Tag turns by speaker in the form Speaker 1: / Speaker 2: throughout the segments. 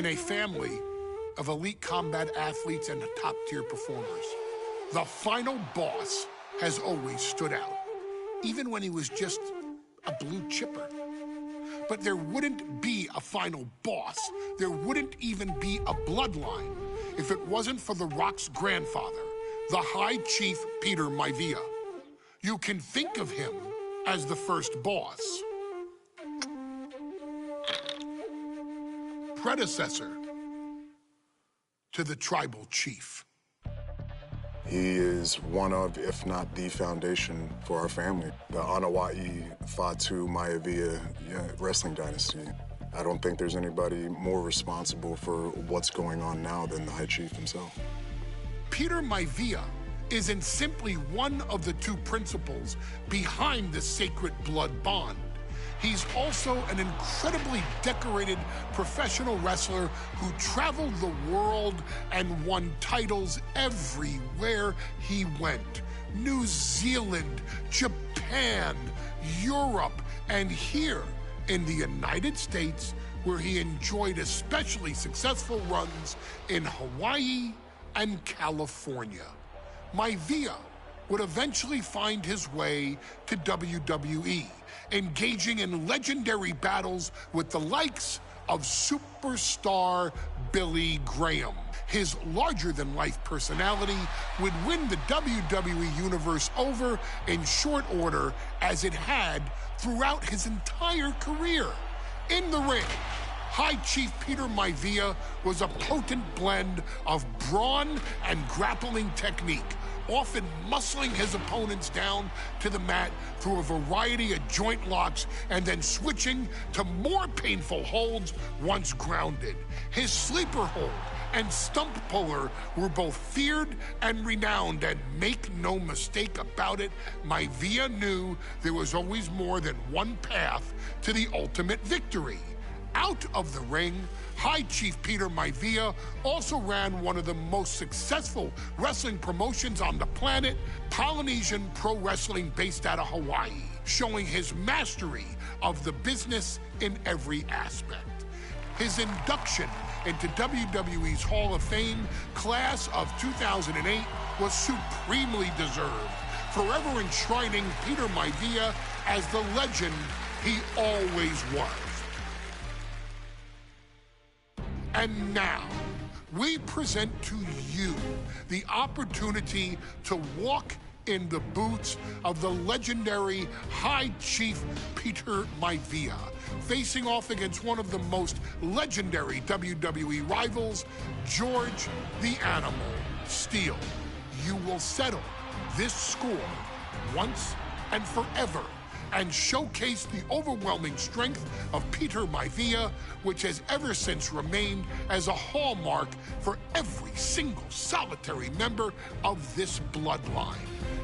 Speaker 1: in a family of elite combat athletes and top-tier performers, the final boss has always stood out, even when he was just a blue chipper. But there wouldn't be a final boss, there wouldn't even be a bloodline if it wasn't for The Rock's grandfather, the High Chief Peter Maivia. You can think of him as the first boss. Predecessor to the tribal chief.
Speaker 2: He is one of, if not the foundation for our family. The Anawa'i Fatu Maivia wrestling dynasty. I don't think there's anybody more responsible for what's going on now than the High Chief himself.
Speaker 1: Peter Maivia isn't simply one of the two principals behind the sacred blood bond. He's also an incredibly decorated professional wrestler who traveled the world and won titles everywhere he went. New Zealand, Japan, Europe, and here in the United States, where he enjoyed especially successful runs in Hawaii and California. Maivia would eventually find his way to WWE, engaging in legendary battles with the likes of superstar Billy Graham. His larger-than-life personality would win the WWE Universe over in short order, as it had throughout his entire career. In the ring, High Chief Peter Maivia was a potent blend of brawn and grappling technique, often muscling his opponents down to the mat through a variety of joint locks and then switching to more painful holds once grounded. His sleeper hold and stump puller were both feared and renowned, and make no mistake about it, Maivia knew there was always more than one path to the ultimate victory. Out of the ring, High Chief Peter Maivia also ran one of the most successful wrestling promotions on the planet, Polynesian Pro Wrestling, based out of Hawaii, showing his mastery of the business in every aspect. His induction into WWE's Hall of Fame class of 2008 was supremely deserved, forever enshrining Peter Maivia as the legend he always was. And now, we present to you the opportunity to walk in the boots of the legendary High Chief Peter Maivia, facing off against one of the most legendary WWE rivals, George the Animal Steele. You will settle this score once and forever, and showcase the overwhelming strength of Peter Maivia, which has ever since remained as a hallmark for every single solitary member of this bloodline.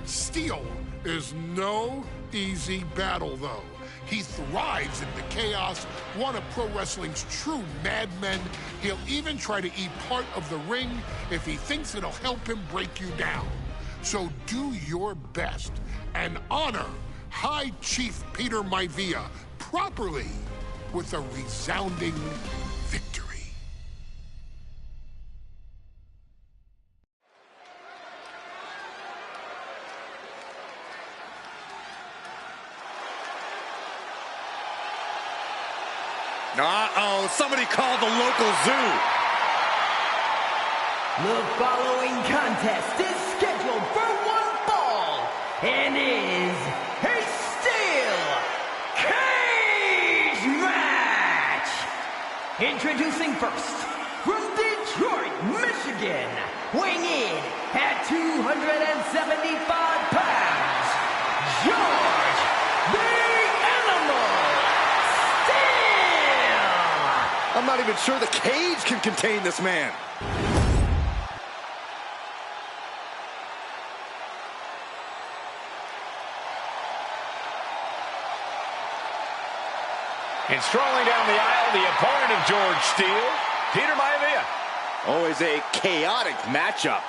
Speaker 1: Steele is no easy battle, though. He thrives in the chaos, one of pro wrestling's true madmen. He'll even try to eat part of the ring if he thinks it'll help him break you down. So do your best and honor High Chief Peter Maivia properly with a resounding victory.
Speaker 3: Uh-oh, somebody called the local zoo.
Speaker 4: The following contest is scheduled for one fall and is a steel cage match. Introducing first, from Detroit, Michigan, weighing in at 275 pounds, George the Animal Steele.
Speaker 3: I'm not even sure the cage can contain this man.
Speaker 5: And strolling down the aisle, the opponent of George Steele, Peter Maivia.
Speaker 3: Always a chaotic matchup.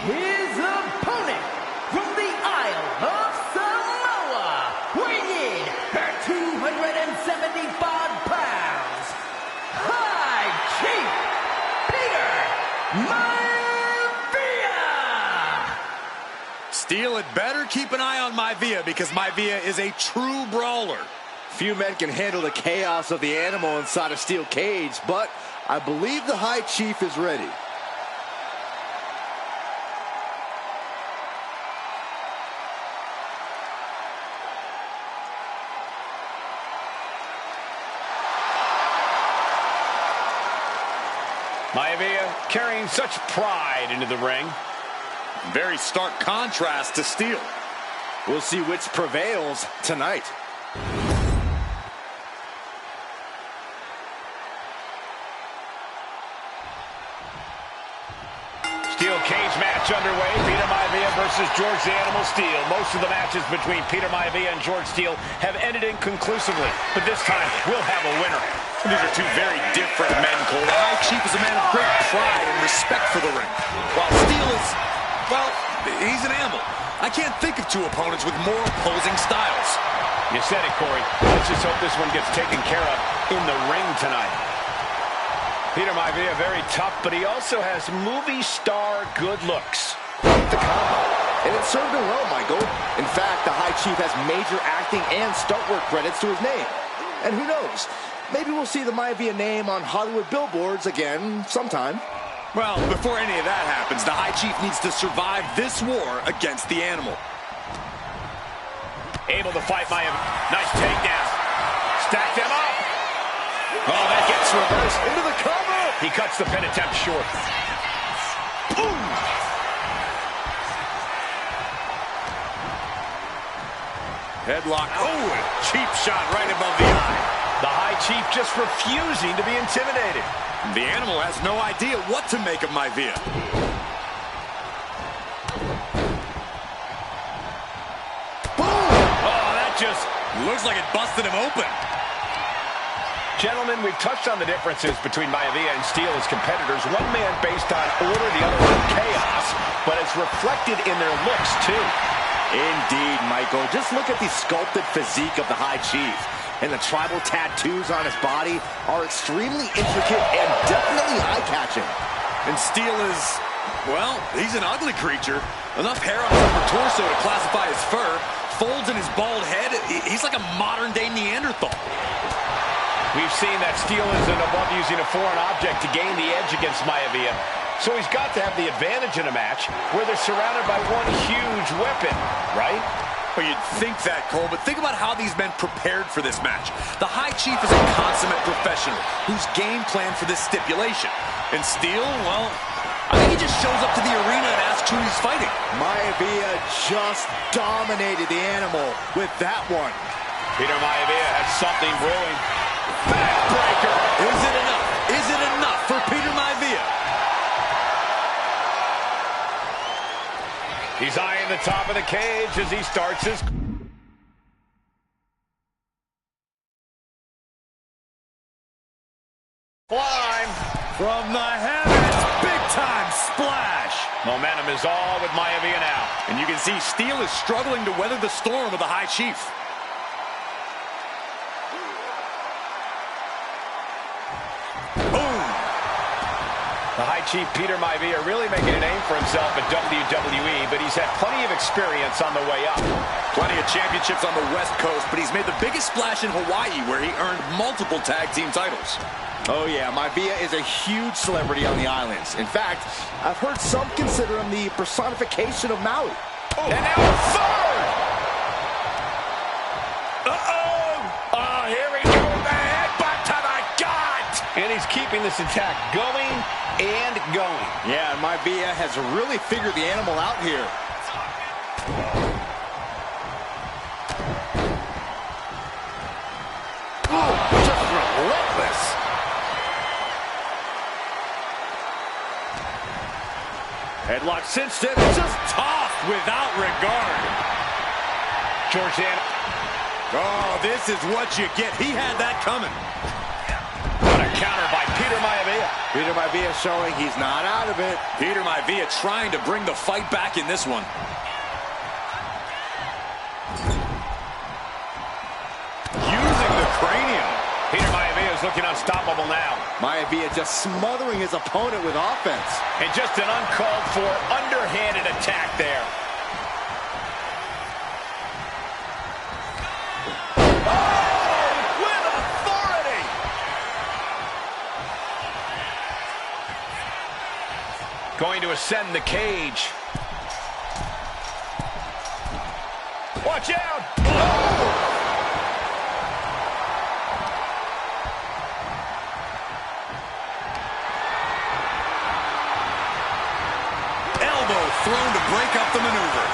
Speaker 4: His opponent from the Isle of Samoa, weighing in at 275 pounds,
Speaker 6: Steel had better keep an eye on Maivia because Maivia is a true brawler.
Speaker 3: Few men can handle the chaos of the animal inside a steel cage, but I believe the High Chief is ready.
Speaker 5: Maivia carrying such pride into the ring.
Speaker 6: Very stark contrast to Steel.
Speaker 3: We'll see which prevails tonight.
Speaker 5: Steel cage match underway. Peter Maivia versus George the Animal Steel. Most of the matches between Peter Maivia and George Steel have ended inconclusively, but this time we'll have a winner.
Speaker 6: These are two very different men, Cole. The High Chief is a man of great pride and respect for the ring, while Steel is, well, he's an animal. I can't think of two opponents with more opposing styles.
Speaker 5: You said it, Corey. Let's just hope this one gets taken care of in the ring tonight. Peter Maivia, very tough, but he also has movie star good looks.
Speaker 3: Quite the combo. And it served him well, Michael. In fact, the High Chief has major acting and stunt work credits to his name. And who knows? Maybe we'll see the Maivia name on Hollywood billboards again sometime.
Speaker 6: Well, before any of that happens, the High Chief needs to survive this war against the animal.
Speaker 5: Able to fight Maivia. Nice takedown. Stack them up. Oh, that gets reversed into the cover. He cuts the pin attempt short. Boom.
Speaker 6: Headlock. Oh, a cheap shot right above the eye.
Speaker 5: The High Chief just refusing to be intimidated.
Speaker 6: The animal has no idea what to make of Maivia.
Speaker 5: Boom! Oh, that just
Speaker 6: looks like it busted him open.
Speaker 5: Gentlemen, we've touched on the differences between Maivia and Steel as competitors. One man based on order, the other on chaos, but it's reflected in their looks, too.
Speaker 3: Indeed, Michael. Just look at the sculpted physique of the High Chief. And the tribal tattoos on his body are extremely intricate and definitely eye-catching.
Speaker 6: And Steel is, well, he's an ugly creature. Enough hair on his upper torso to classify as fur. Folds in his bald head. He's like a modern-day Neanderthal.
Speaker 5: We've seen that Steel isn't above using a foreign object to gain the edge against Maivia. So he's got to have the advantage in a match where they're surrounded by one huge weapon, right?
Speaker 6: Well, you'd think that, Cole, but think about how these men prepared for this match. The High Chief is a consummate professional who's game planned for this stipulation. And Steel, well, I think he just shows up to the arena and asks who he's fighting.
Speaker 3: Maivia just dominated the animal with that one.
Speaker 5: Peter Maivia has something brewing. Backbreaker!
Speaker 6: Is it enough? Is it enough for Peter Maivia?
Speaker 5: He's eyeing the top of the cage as he starts his... climb.
Speaker 6: From the heavens, big-time splash.
Speaker 5: Momentum is all with Maivia now.
Speaker 6: And you can see Steel is struggling to weather the storm of the High Chief.
Speaker 5: The High Chief Peter Maivia really making a name for himself at WWE, but he's had plenty of experience on the way up.
Speaker 6: Plenty of championships on the West Coast, but he's made the biggest splash in Hawaii, where he earned multiple tag team titles.
Speaker 3: Oh yeah, Maivia is a huge celebrity on the islands. In fact, I've heard some consider him the personification of Maui.
Speaker 5: Oh. And now a third! Uh-oh! Oh, here we go, the headbutt to the gut! And he's keeping this attack going and going.
Speaker 3: Yeah, Maivia has really figured the animal out here.
Speaker 5: Oh, just relentless. Headlock cinched it, just tossed without regard. Georgiana.
Speaker 6: Oh, this is what you get. He had that coming.
Speaker 5: What a counter by Peter Maivia.
Speaker 3: Peter Maivia showing he's not out of it.
Speaker 6: Peter Maivia trying to bring the fight back in this one. Using the cranium.
Speaker 5: Peter Maivia is looking unstoppable now.
Speaker 3: Maivia just smothering his opponent with offense.
Speaker 5: And just an uncalled for, underhanded attack there. Going to ascend the cage. Watch out! Oh!
Speaker 6: Thrown to break up the maneuver.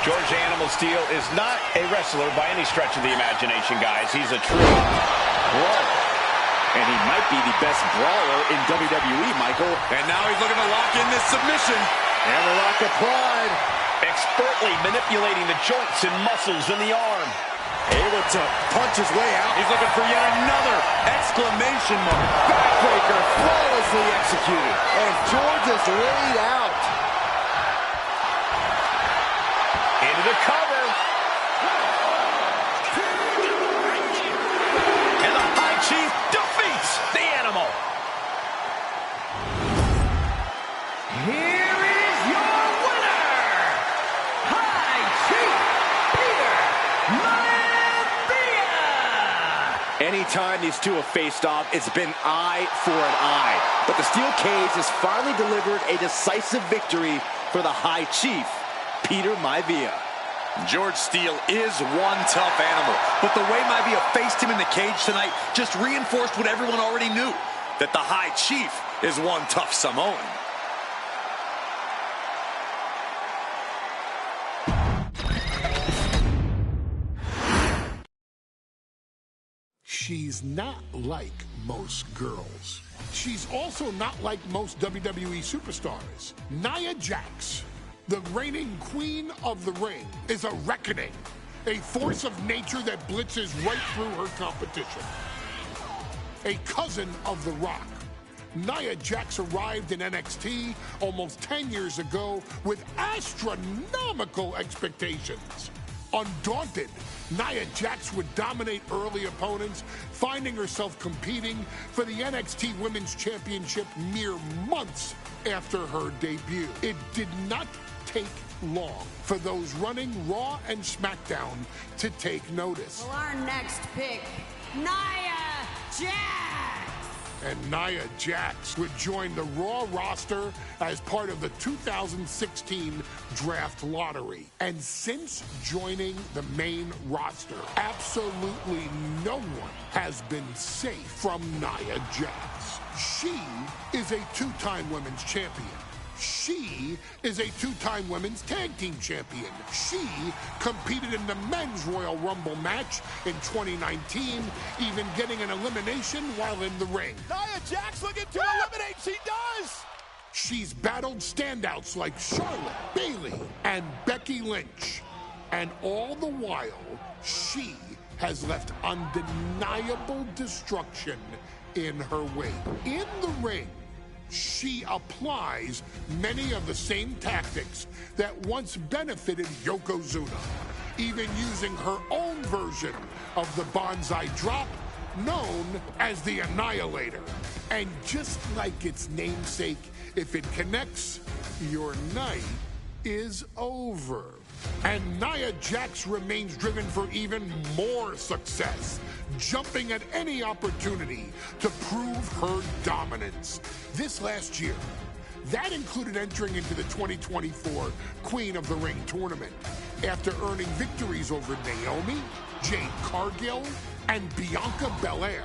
Speaker 5: George Animal Steel is not a wrestler by any stretch of the imagination, guys. He's a true brawler.
Speaker 3: And he might be the best brawler in WWE, Michael.
Speaker 6: And now he's looking to lock in this submission.
Speaker 3: And the Rock of Pride.
Speaker 5: Expertly manipulating the joints and muscles in the arm.
Speaker 3: Able to punch his way out.
Speaker 6: He's looking for yet another exclamation mark.
Speaker 3: Backbreaker flawlessly executed. And George is laid out.
Speaker 5: Into the cover. And the High Chief defeats the Animal.
Speaker 4: Here is your winner, High Chief Peter Maivia.
Speaker 3: Anytime these two have faced off, it's been eye for an eye. But the steel cage has finally delivered a decisive victory for the High Chief, Peter Maivia.
Speaker 6: George Steele is one tough animal, but the way Maivia faced him in the cage tonight just reinforced what everyone already knew, that the High Chief is one tough Samoan.
Speaker 1: She's not like most girls. She's also not like most WWE superstars. Nia Jax, the reigning queen of the ring, is a reckoning, a force of nature that blitzes right through her competition. A cousin of The Rock, Nia Jax arrived in NXT almost 10 years ago with astronomical expectations. Undaunted, Nia Jax would dominate early opponents, finding herself competing for the NXT Women's Championship mere months after her debut. It did not take long for those running Raw and SmackDown to take notice.
Speaker 7: Well, our next pick, Nia Jax.
Speaker 1: And Nia Jax would join the Raw roster as part of the 2016 draft lottery. And since joining the main roster, absolutely no one has been safe from Nia Jax. She is a two-time women's champion. She is a two-time women's tag team champion. She competed in the men's Royal Rumble match in 2019, even getting an elimination while in the ring.
Speaker 3: Nia Jax looking to eliminate. She does.
Speaker 1: She's battled standouts like Charlotte, Bayley, and Becky Lynch. And all the while, she has left undeniable destruction in her wake. In the ring, she applies many of the same tactics that once benefited Yokozuna, even using her own version of the Bonsai Drop, known as the Annihilator. And just like its namesake, if it connects, your night is over. And Nia Jax remains driven for even more success, jumping at any opportunity to prove her dominance. This last year, that included entering into the 2024 Queen of the Ring tournament after earning victories over Naomi, Jade Cargill, and Bianca Belair.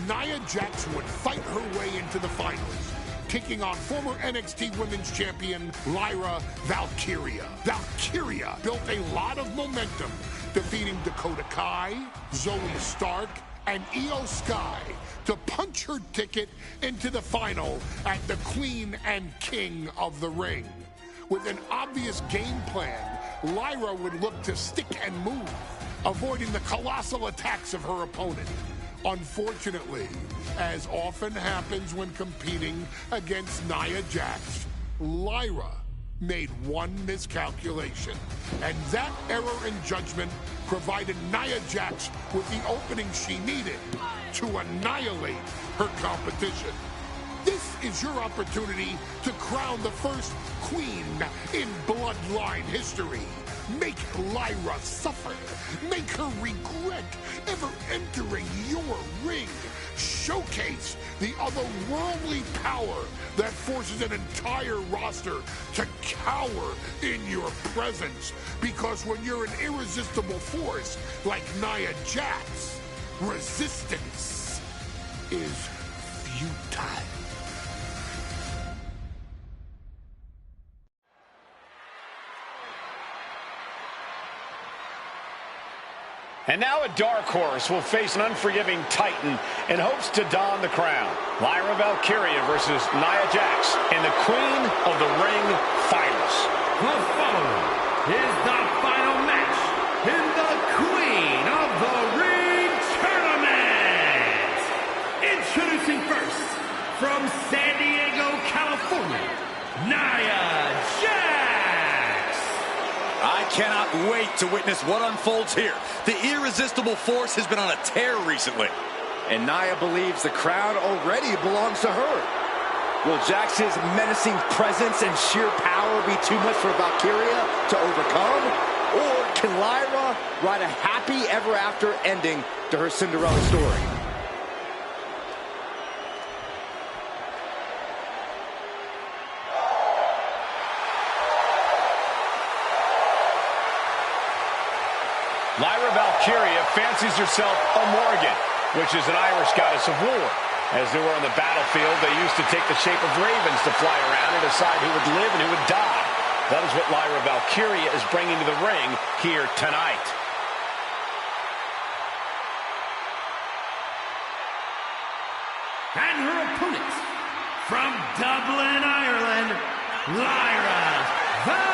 Speaker 1: Nia Jax would fight her way into the finals, taking on former NXT Women's Champion Lyra Valkyria. Valkyria built a lot of momentum, defeating Dakota Kai, Zoe Stark, and Io Sky to punch her ticket into the final at the Queen and King of the Ring. With an obvious game plan, Lyra would look to stick and move, avoiding the colossal attacks of her opponent. Unfortunately, as often happens when competing against Nia Jax, Lyra made one miscalculation, and that error in judgment provided Nia Jax with the opening she needed to annihilate her competition. This is your opportunity to crown the first queen in Bloodline history. Make Lyra suffer. Make her regret ever entering your ring. Showcase the otherworldly power that forces an entire roster to cower in your presence. Because when you're an irresistible force like Nia Jax, resistance is futile.
Speaker 5: And now a dark horse will face an unforgiving titan in hopes to don the crown. Lyra Valkyria versus Nia Jax in the Queen of the Ring Finals.
Speaker 4: The following is the final match in the Queen of the Ring Tournament. Introducing first, from San Diego, California, Nia Jax.
Speaker 6: I cannot wait to witness what unfolds here. The irresistible force has been on a tear recently.
Speaker 3: And Nia believes the crown already belongs to her. Will Jax's menacing presence and sheer power be too much for Valkyria to overcome? Or can Lyra write a happy ever after ending to her Cinderella story?
Speaker 5: Lyra Valkyria fancies herself a Morgan, which is an Irish goddess of war. As they were on the battlefield, they used to take the shape of ravens to fly around and decide who would live and who would die. That is what Lyra Valkyria is bringing to the ring here tonight.
Speaker 4: And her opponent, from Dublin, Ireland, Lyra Valkyria.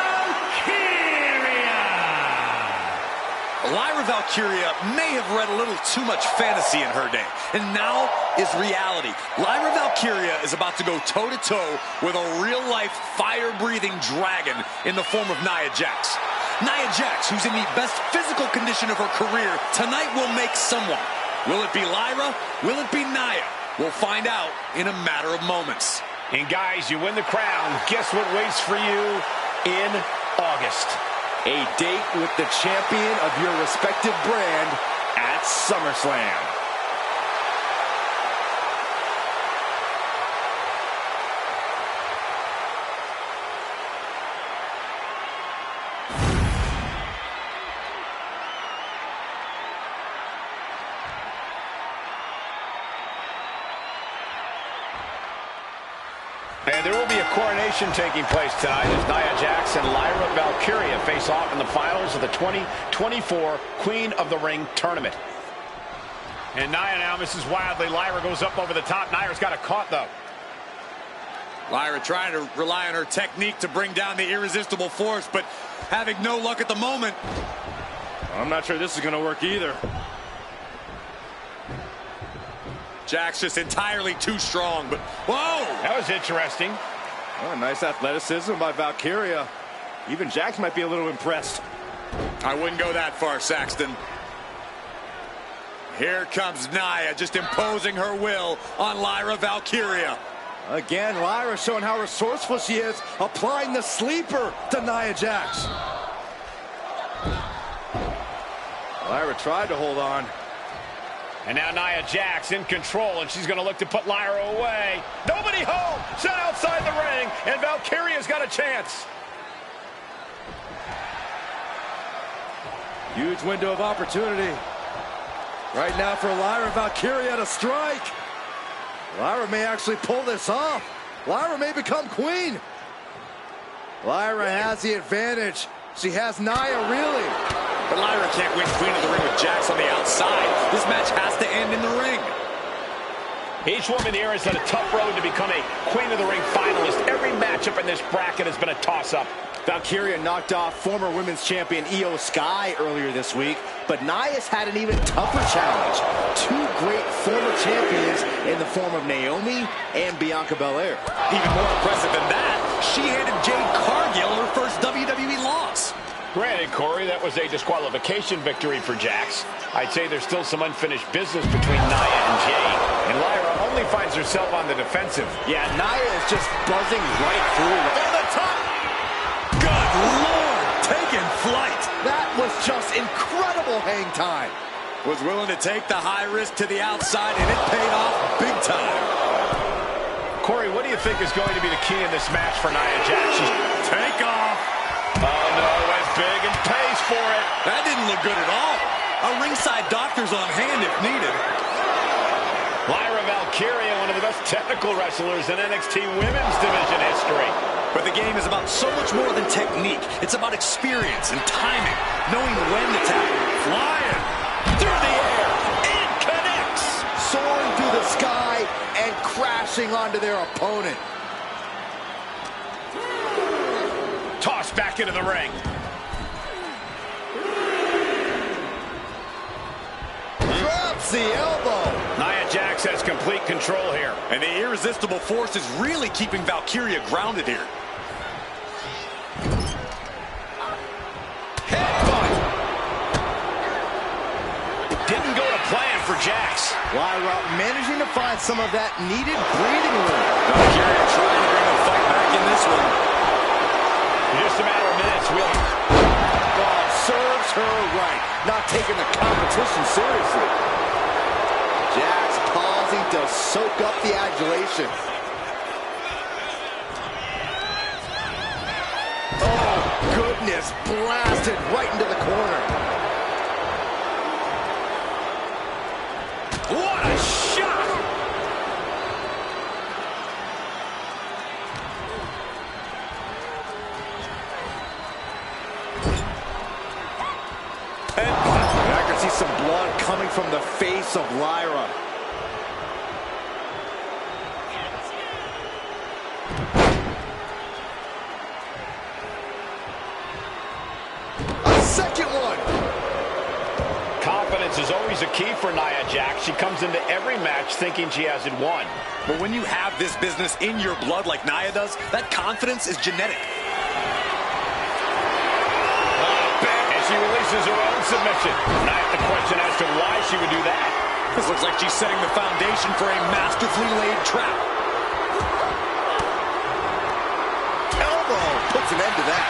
Speaker 6: Lyra Valkyria may have read a little too much fantasy in her day, and now is reality. Lyra Valkyria is about to go toe-to-toe with a real-life, fire-breathing dragon in the form of Nia Jax. Nia Jax, who's in the best physical condition of her career, tonight will make someone. Will it be Lyra? Will it be Nia? We'll find out in a matter of moments.
Speaker 5: And guys, you win the crown. Guess what waits for you in August?
Speaker 3: A date with the champion of your respective brand at SummerSlam.
Speaker 5: And there will be a coronation taking place tonight as Nia Jax and Lyra Valkyria face off in the finals of the 2024 Queen of the Ring Tournament. And Nia now misses wildly. Lyra goes up over the top. Nia's got it caught, though.
Speaker 6: Lyra trying to rely on her technique to bring down the irresistible force, but having no luck at the moment.
Speaker 3: I'm not sure this is going to work either.
Speaker 6: Jax just entirely too strong, but whoa!
Speaker 5: That was interesting.
Speaker 3: Oh, nice athleticism by Valkyria. Even Jax might be a little impressed.
Speaker 6: I wouldn't go that far, Saxton. Here comes Nia, just imposing her will on Lyra Valkyria.
Speaker 3: Again, Lyra showing how resourceful she is, applying the sleeper to Nia Jax. Lyra tried to hold on.
Speaker 5: And now Nia Jax in control, and she's going to look to put Lyra away. Nobody home! Set outside the ring, and Valkyria's got a chance.
Speaker 3: Huge window of opportunity. Right now for Lyra Valkyria to strike. Lyra may actually pull this off. Lyra may become queen. Lyra has the advantage. She has Nia really.
Speaker 6: But Lyra can't win Queen of the Ring with Jax on the outside. This match has to end in the ring.
Speaker 5: Each woman here has had a tough road to become a Queen of the Ring finalist. Every matchup in this bracket has been a toss-up.
Speaker 3: Valkyria knocked off former women's champion Io Sky earlier this week, but Nia's had an even tougher challenge. Two great former champions in the form of Naomi and Bianca Belair.
Speaker 6: Even more impressive than that, she handed Jade Cargill her first WWE loss.
Speaker 5: Granted, Corey, that was a disqualification victory for Jax. I'd say there's still some unfinished business between Nia and Jade. And Lyra only suddenly finds herself on the defensive.
Speaker 3: Yeah, Nia is just buzzing right through. On the top!
Speaker 6: Good Lord! Taking flight!
Speaker 3: That was just incredible hang time.
Speaker 6: Was willing to take the high risk to the outside, and it paid off big time.
Speaker 5: Corey, what do you think is going to be the key in this match for Nia Jax?
Speaker 6: Take off!
Speaker 5: Oh, no, went big and pays for it.
Speaker 6: That didn't look good at all. A ringside doctor's on hand if needed.
Speaker 5: Lyra Valkyria, one of the best technical wrestlers in NXT Women's Division history.
Speaker 6: But the game is about so much more than technique. It's about experience and timing, knowing when to tap.
Speaker 5: Flying through the air and connects.
Speaker 3: Soaring through the sky and crashing onto their opponent.
Speaker 5: Tossed back into the ring.
Speaker 3: Drops the elbow.
Speaker 5: Nia Jax has complete control here.
Speaker 6: And the irresistible force is really keeping Valkyria grounded here.
Speaker 5: Headbutt. Didn't go to plan for Jax.
Speaker 3: Lyra managing to find some of that needed breathing room.
Speaker 6: Valkyria trying to bring the fight back in this one.
Speaker 5: In just a matter of minutes,
Speaker 3: Serves her right, not taking the competition seriously. Jax pausing to soak up the adulation. Oh, goodness, blasted right into the corner.
Speaker 5: What a shot!
Speaker 3: I can see some blood coming from the face of Lyra. A second one.
Speaker 5: Confidence is always a key for Nia Jax. She comes into every match thinking she hasn't won.
Speaker 6: But when you have this business in your blood like Nia does, that confidence is genetic.
Speaker 5: She releases her own submission. And I have to question as to why she would do that.
Speaker 6: This looks like she's setting the foundation for a masterfully laid trap.
Speaker 3: Elbow puts an end to that.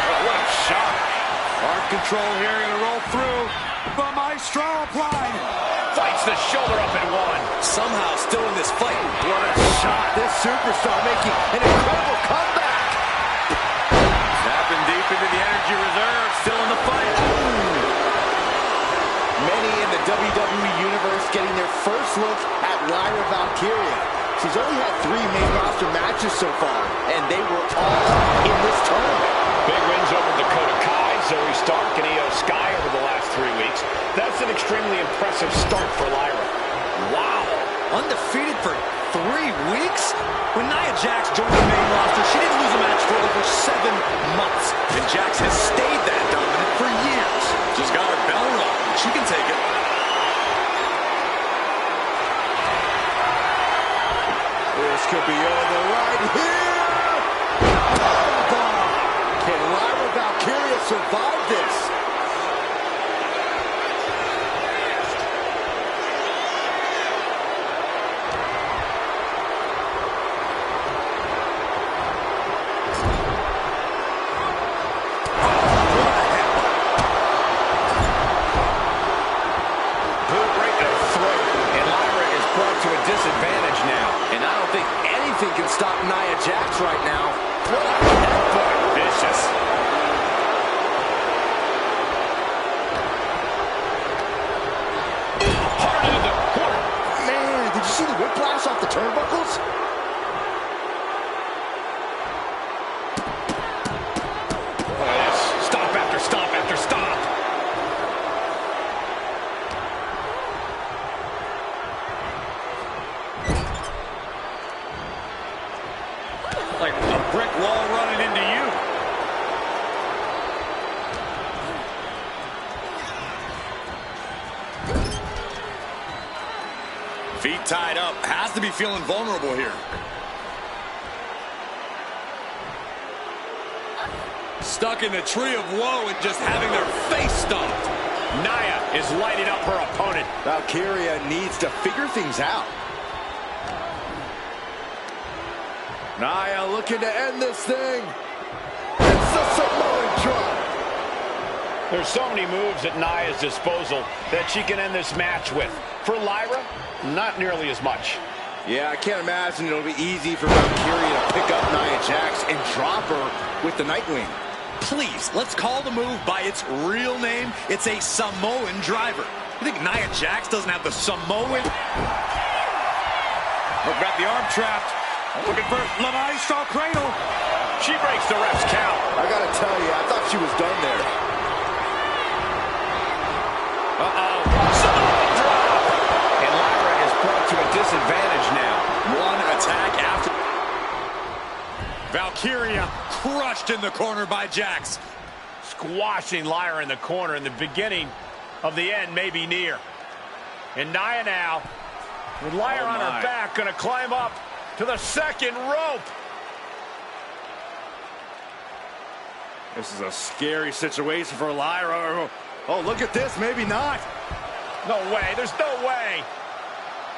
Speaker 5: Oh, what a shot.
Speaker 6: Arm control here, gonna roll through. The Maestro applied.
Speaker 5: Fights the shoulder up in one.
Speaker 6: Somehow still in this fight.
Speaker 3: What a shot. This superstar making an incredible comeback.
Speaker 6: Tapping deep into the energy reserve, still in the fight.
Speaker 3: Many in the WWE Universe getting their first look at Lyra Valkyria. She's only had 3 main roster matches so far, and they were all in this tournament.
Speaker 5: Big wins over Dakota Kai, Zoe Stark, and Io Sky over the last 3 weeks. That's an extremely impressive start for Lyra.
Speaker 6: Wow, undefeated for 3 weeks? When Nia Jax joined the main roster, she didn't lose a match for over 7 months. And Jax has stayed that dominant for years. Just got her bell rung. She can take it.
Speaker 3: This could be over right here. Can Lyra Valkyria survive this?
Speaker 5: Disadvantage now.
Speaker 3: And I don't think anything can stop Nia Jax right now.
Speaker 5: What a headbutt. Vicious. Hard into the corner.
Speaker 3: Man, did you see the whiplash off the turnbuckles?
Speaker 5: Look at this. Stop after stop after stop.
Speaker 6: Like a brick wall running into you. Feet tied up. Has to be feeling vulnerable here. Stuck in the tree of woe and just having their face stomped.
Speaker 5: Nia is lighting up her opponent.
Speaker 3: Valkyria needs to figure things out. Nia looking to end this thing. It's the Samoan drop.
Speaker 5: There's so many moves at Nia's disposal that she can end this match with. For Lyra, not nearly as much.
Speaker 3: Yeah, I can't imagine it'll be easy for Valkyria to pick up Nia Jax and drop her with the Nightwing.
Speaker 6: Please, let's call the move by its real name. It's a Samoan driver. You think Nia Jax doesn't have the Samoan? Got the arm trapped. Looking for La Maestro Cradle.
Speaker 5: She breaks the ref's count.
Speaker 3: I gotta tell you, I thought she was done there.
Speaker 5: Uh-oh. Samoan drop. And Lyra is brought to a disadvantage now.
Speaker 6: One attack after. Valkyria crushed in the corner by Jax.
Speaker 5: Squashing Lyra in the corner, and the beginning of the end may be near. And Nia now, with Lyra on her back, going to climb up to the second rope.
Speaker 3: This is a scary situation for Lyra. Oh, look at this. Maybe not.
Speaker 5: No way. There's no way.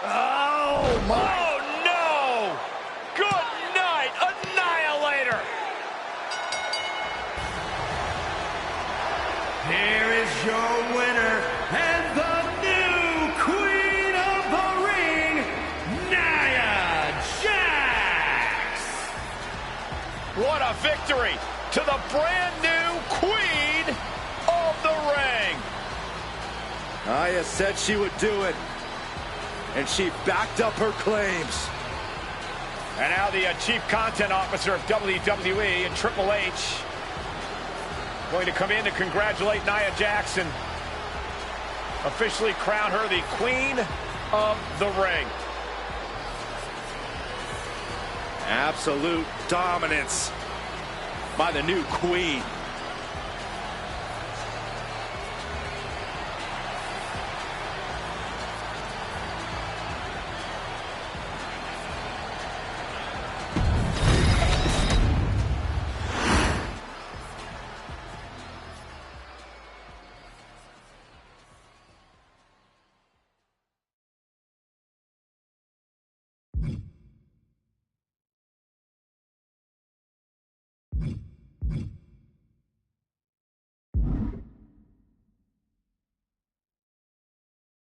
Speaker 3: Oh, my.
Speaker 5: Oh, no. Good night. Annihilator.
Speaker 4: Here is your winner and the new Queen of the Ring, Nia Jax.
Speaker 5: What a victory to the brand new Queen of the Ring.
Speaker 3: Nia said she would do it, and she backed up her claims.
Speaker 5: And now the Chief Content Officer of WWE and Triple H going to come in to congratulate Nia Jax, officially crown her the Queen of the Ring.
Speaker 3: Absolute dominance by the new Queen.